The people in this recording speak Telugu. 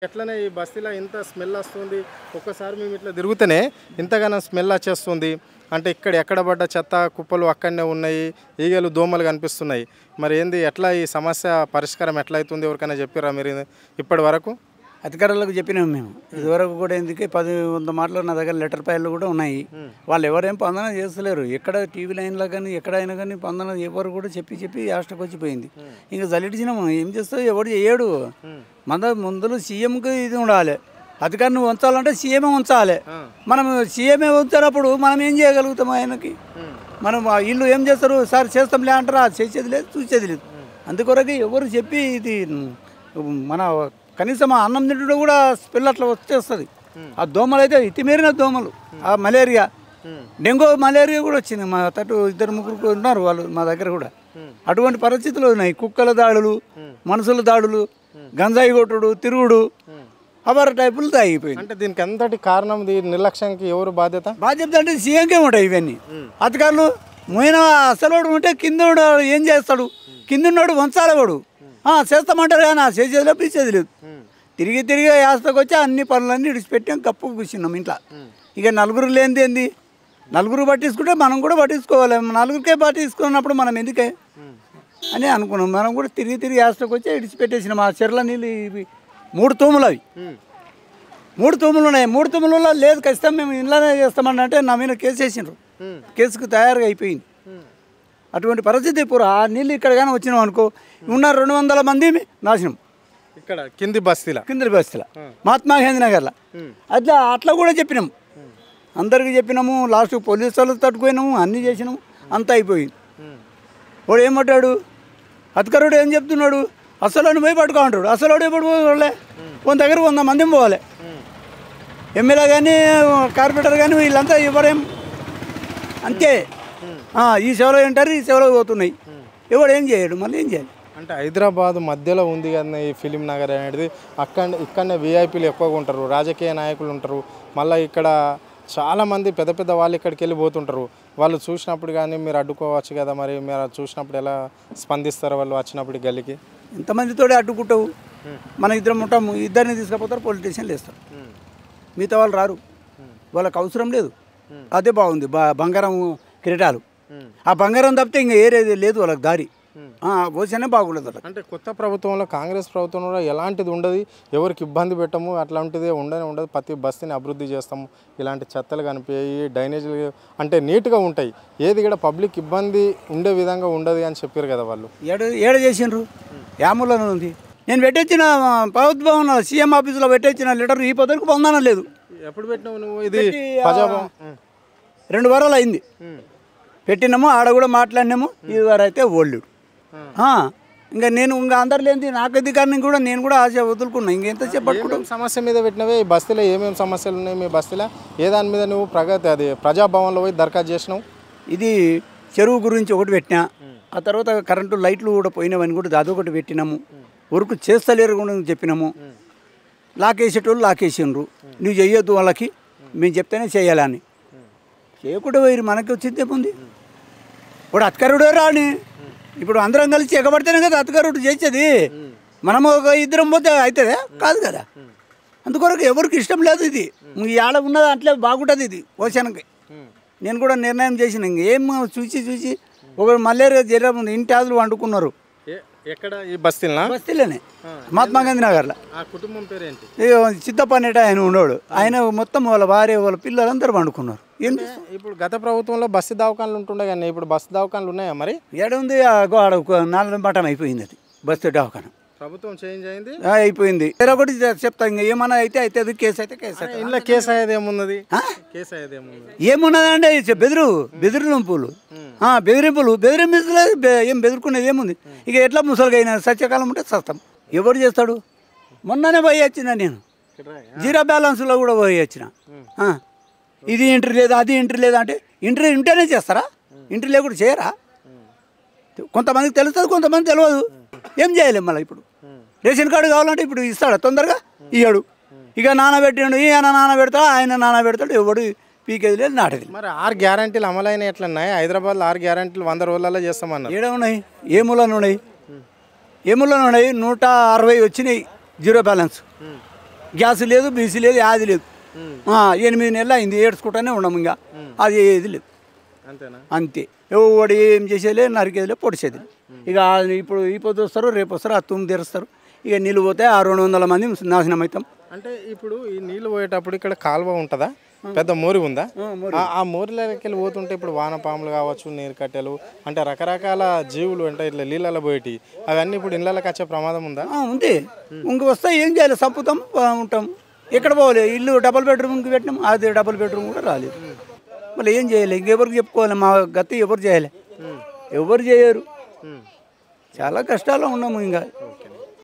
ఎట్లనే ఈ బస్తీలో ఇంత స్మెల్ వస్తుంది. ఒక్కసారి మేము ఇట్లా తిరుగుతూనే ఇంతగానో స్మెల్ వచ్చేస్తుంది. అంటే ఇక్కడ ఎక్కడ పడ్డ చెత్త కుప్పలు అక్కడనే ఉన్నాయి. ఈగలు దోమలు కనిపిస్తున్నాయి. మరి ఏంది ఎట్లా ఈ సమస్య పరిష్కారం ఎట్లా అవుతుంది? ఎవరికైనా చెప్పారా మీరు ఇప్పటి వరకు? అధికారులకు చెప్పినాము మేము. ఇదివరకు కూడా ఎందుకే 10-100 మాటలు నా దగ్గర లెటర్ ప్యాడ్లు కూడా ఉన్నాయి. వాళ్ళు ఎవరేం స్పందన చేస్తలేరు. ఎక్కడ టీవీ లైన్లో కానీ ఎక్కడైనా కానీ స్పందన ఎవరు కూడా చెప్పి యాస్టకు వచ్చిపోయింది. ఇంకా జలిటిచ్చినాము ఏం చేస్తావు, ఎవడు చేయడు. ముందు సీఎంకి ఇది ఉండాలి. అధికారిని ఉంచాలంటే సీఎమే ఉంచాలి. మనం సీఎమే ఉంచినప్పుడు మనం ఏం చేయగలుగుతాము ఆయనకి? మనం ఇల్లు ఏం చేస్తారు, సార్ చేస్తాంలే అంటారా, చేసేది లేదు చూసేది లేదు. అందుకొరకు ఎవరు చెప్పి ఇది మన కనీసం ఆ అన్నం తింటుంటే కూడా స్మెల్ అట్లా వచ్చేస్తుంది. ఆ దోమలు అయితే ఇతిమీరిన దోమలు, ఆ మలేరియా, డెంగ్యూ మలేరియా కూడా వచ్చింది. మా తట్టు 2-3 ఉన్నారు వాళ్ళు మా దగ్గర కూడా. అటువంటి పరిస్థితులు ఉన్నాయి. కుక్కల దాడులు, మనుషుల దాడులు, గంజాయి కొట్టుడు, తిరుగుడు, అవర్ టైపులు తాగిపోయింది. అంటే దీనికి ఎంతటి కారణం, దీని నిర్లక్ష్యానికి ఎవరు బాధ్యత అంటే సీఎంకే ఉంటాయి ఇవన్నీ. అధికారులు మొయిన అసలు ఉంటే కింద ఏం చేస్తాడు, కింద ఉన్నాడు వంచాలి వాడు. చేస్తామంటారు కానీ చేసేది లేదు పిచ్చేది లేదు. తిరిగి యాస్తకు వచ్చి అన్ని పనులన్నీ విడిచిపెట్టాం, కప్పు కూర్చున్నాం ఇంట్లో. ఇక నలుగురు లేనిది ఏంది, నలుగురు పట్టించుకుంటే మనం కూడా పట్టించుకోవాలి. నలుగురికే పట్టించుకున్నప్పుడు మనం ఎందుకే అని అనుకున్నాం. మనం కూడా తిరిగి యాస్తకు వచ్చి విడిచిపెట్టేసినాం. ఆ చెర్ల నీళ్ళు ఇవి 3 తూములు, అవి 3 తూములు ఉన్నాయి. 3 తూములలో లేదు ఖచ్చితంగా మేము ఇళ్ళనే చేస్తామని అంటే నా మీద కేసు వేసిండ్రు. కేసుకు తయారుగా అయిపోయింది. అటువంటి పరిస్థితి ఇప్పుడు ఆ నీళ్ళు ఇక్కడ కానీ వచ్చినాం అనుకో, ఉన్న 200 మంది నాశనం. ఇక్కడ కింది బస్తీల మహాత్మా గాంధీ నగర్లో అట్లా కూడా చెప్పినాము, అందరికి చెప్పినాము. లాస్ట్ పోలీసు వాళ్ళు తట్టుకుపోయినాము, అన్నీ చేసినాము, అంతా అయిపోయింది. వాడు ఏమంటాడు, అధికారుడు ఏం చెప్తున్నాడు, అసలు పోయి పట్టుకోంటాడు. అసలు ఎప్పుడు పోలే, కొంత దగ్గర 100 మంది పోవాలి. ఎమ్మెల్యే కానీ కార్పొరేటర్ కానీ వీళ్ళంతా ఎవరేం అంతే. ఈ సేవలో ఉంటారు, ఈ సేవలో పోతున్నాయి. ఎవడు ఏం చేయడు, మళ్ళీ ఏం చేయాలి? అంటే హైదరాబాద్ మధ్యలో ఉంది కదా ఈ ఫిలిం నగర్ అనేది. ఇక్కడనే విఐపీలు ఎక్కువగా ఉంటారు, రాజకీయ నాయకులు ఉంటారు. మళ్ళీ ఇక్కడ చాలామంది పెద్ద వాళ్ళు ఇక్కడికి వెళ్ళి పోతుంటారు. వాళ్ళు చూసినప్పుడు కానీ మీరు అడ్డుకోవచ్చు కదా, మరి మీరు చూసినప్పుడు ఎలా స్పందిస్తారు వాళ్ళు వచ్చినప్పుడు గల్లీకి? ఎంతమందితో అడ్డుకుంటావు? మన ఇద్దరం ఉంటాము, ఇద్దరిని తీసుకుపోతారు, పోలీస్ స్టేషన్లు వేస్తారు. మిగతా వాళ్ళు రారు, వాళ్ళకి అవసరం లేదు. అదే బాగుంది, బంగారం కిరీటాలు. ఆ బంగారం తప్పితే ఇంకా ఏరేది లేదు వాళ్ళకి దారి. పోసేనే బాగుండదు. అంటే కొత్త ప్రభుత్వంలో, కాంగ్రెస్ ప్రభుత్వంలో ఎలాంటిది ఉండదు, ఎవరికి ఇబ్బంది పెట్టము, అట్లాంటిదే ఉండదు. ప్రతి బస్తీని అభివృద్ధి చేస్తాము, ఇలాంటి చెత్తలు కనిపించాయి, డ్రైనేజీలు అంటే నీట్గా ఉంటాయి, ఏది కూడా పబ్లిక్ ఇబ్బంది ఉండే విధంగా ఉండదు అని చెప్పారు కదా వాళ్ళు. ఏడ చేసిండ్రు, యాములను ఉంది. నేను పెట్టొచ్చిన ప్రభుత్వం సీఎం ఆఫీసులో పెట్టొచ్చిన లెటర్ ఈ పొద్దుకు పొందానం లేదు. ఎప్పుడు పెట్టినావు నువ్వు? ఇది 2 వారాలు అయింది పెట్టినాము. ఆడ కూడా మాట్లాడినాము. ఇది వారు అయితే ఓల్డ్. ఇంకా నేను అందరు లేని నాకు అధికారిని కూడా నేను కూడా ఆశ వదులుకున్నా. ఇంకెంతసేపు పట్టుకుంటాం. సమస్య మీద పెట్టినవే ఈ బస్తీలో ఏమేమి సమస్యలు ఉన్నాయి మీ బస్తీలో? ఏ దాని మీద నువ్వు ప్రజాభవన్లో పోయి దరఖాస్తు చేసినావు? ఇది చెరువు గురించి ఒకటి పెట్టినా, ఆ తర్వాత కరెంటు లైట్లు కూడా పోయినవని కూడా అదొకటి పెట్టినాము. వర్క్ చేస్తలేరు కూడా చెప్పినాము. లాకేసేటోళ్ళు లాకేసిండ్రు, నువ్వు చెయ్యొద్దు వాళ్ళకి, మేము చెప్తేనే చేయాలని. చేయకుండా పోయి మనకి వచ్చింది ఏముంది? ఇప్పుడు అధికారుడే రాని, ఇప్పుడు అందరం కలిసి ఎగబడితేనే కదా అధికారుడు చేసేది. మనము ఒక ఇద్దరం పోతే అవుతుందా? కాదు కదా. అందుకొరకు ఎవరికి ఇష్టం లేదు. ఇది ఈ ఆడ ఉన్నది అట్లే బాగుంటుంది. ఇది ఓషన్కి నేను కూడా నిర్ణయం చేసిన. ఇంకేం చూసి ఒక మలేరియా జ్వరం ఉంది, ఇంటి ఆదులు వండుకున్నారు. ఎక్కడ? ఈ బస్తీలోనే, మహాత్మా గాంధీ నగర్లో. కుటుంబం పేరు ఏంటి? సిద్ధప్ప అనేట ఆయన ఉన్నాడు. ఆయన మొత్తం వాళ్ళ భార్య వాళ్ళ పిల్లలందరూ వండుకున్నారు. ఇప్పుడు గత ప్రభుత్వంలో బస్సు దవాఖాన్లు ఉంటుండే కానీ ఇప్పుడు బస్సు దవాఖాన్లు ఉన్నాయా? మరి ఏడుంది, 4 బటన్ అయిపోయింది అది బస్సు దవాఖాన. ప్రభుత్వం చేంజ్ అయింది, అయిపోయింది. ఒకటి చెప్తా, ఇంకా ఏమన్నా అయితే అది కేసు అయితే కేసు. ఇంట్లో కేసు అయ్యేది ఏమున్నది? కేసు అయ్యేది ఏమున్నదంటే బెదిరింపులు, బెదిరింపులు ఏం బెదిరుకునేది ఏముంది? ఇక ఎట్లా ముసలిగా అయినా సత్యకాలం ఉంటే సస్తాం. ఎవరు చేస్తాడు? మొన్ననే పోయి వచ్చిన నేను, జీరో బ్యాలెన్స్లో కూడా పోయి వచ్చిన. ఇది ఎంట్రీ లేదా, అది ఎంట్రీ లేదా అంటే ఎంట్రీ ఉంటేనే చేస్తారా? ఎంట్రీ లేకుండా చేయరా? కొంతమందికి తెలుస్తుంది, కొంతమంది తెలియదు. ఏం చేయలేం. మళ్ళీ ఇప్పుడు రేషన్ కార్డు కావాలంటే ఇప్పుడు ఇస్తాడా? తొందరగా ఇయ్యాడు. ఇక నానబెట్టిండు, ఈయన నానబెడతాడు, ఆయన నానబెడతాడు, ఎవడు పీకేది లేదు, నాటది. మరి 6 గ్యారంటీలు అమలైన ఎట్లున్నాయి? హైదరాబాద్లో 6 గ్యారంటీలు 100 రోజులలో చేస్తామన్నారు. ఏడా ఉన్నాయి? ఏ మూలన ఉన్నాయి? 160 వచ్చినాయి జీరో బ్యాలెన్స్. గ్యాస్ లేదు, బీసీ లేదు, యాది లేదు. 8 నెలలు అయింది, ఏడ్చుకుంటానే ఉన్నాము. ఇంకా అది ఏది లేదు. అంతేనా? అంతే. ఎవడు ఏం చేసేలే, నరికేదిలే, పొడిచేది. ఇక ఇప్పుడు ఈ పొద్దు వస్తారు, రేపు వస్తారు, ఆ తుమ్ము తెరుస్తారు. ఇక నీళ్ళు పోతే ఆ 200 మంది నాశనం అవుతాం. అంటే ఇప్పుడు ఈ నీళ్ళు పోయేటప్పుడు ఇక్కడ కాలువ ఉంటుందా? పెద్ద మోరి ఉందా? ఆ మోరిలోకి వెళ్ళి పోతుంటే ఇప్పుడు వానపాములు కావచ్చు, నీరు కట్టెలు, అంటే రకరకాల జీవులు అంటే ఇట్లా నీళ్ళలో పోయేటి, అవన్నీ ఇప్పుడు ఇళ్ళకి వచ్చే ప్రమాదం ఉందా? ఉంది. ఇంక వస్తే ఏం చేయాలి? చంపుతాం, ఉంటాం. ఎక్కడ పోవాలి? ఇల్లు డబుల్ బెడ్రూమ్కి పెట్టినాం, అది డబుల్ బెడ్రూమ్ కూడా రాలేదు. మళ్ళీ ఏం చేయాలి? ఇంకెవరికి చెప్పుకోవాలి? మా గతి ఎవరు చేయాలి? ఎవరు చేయరు. చాలా కష్టాల్లో ఉన్నాము. ఇంకా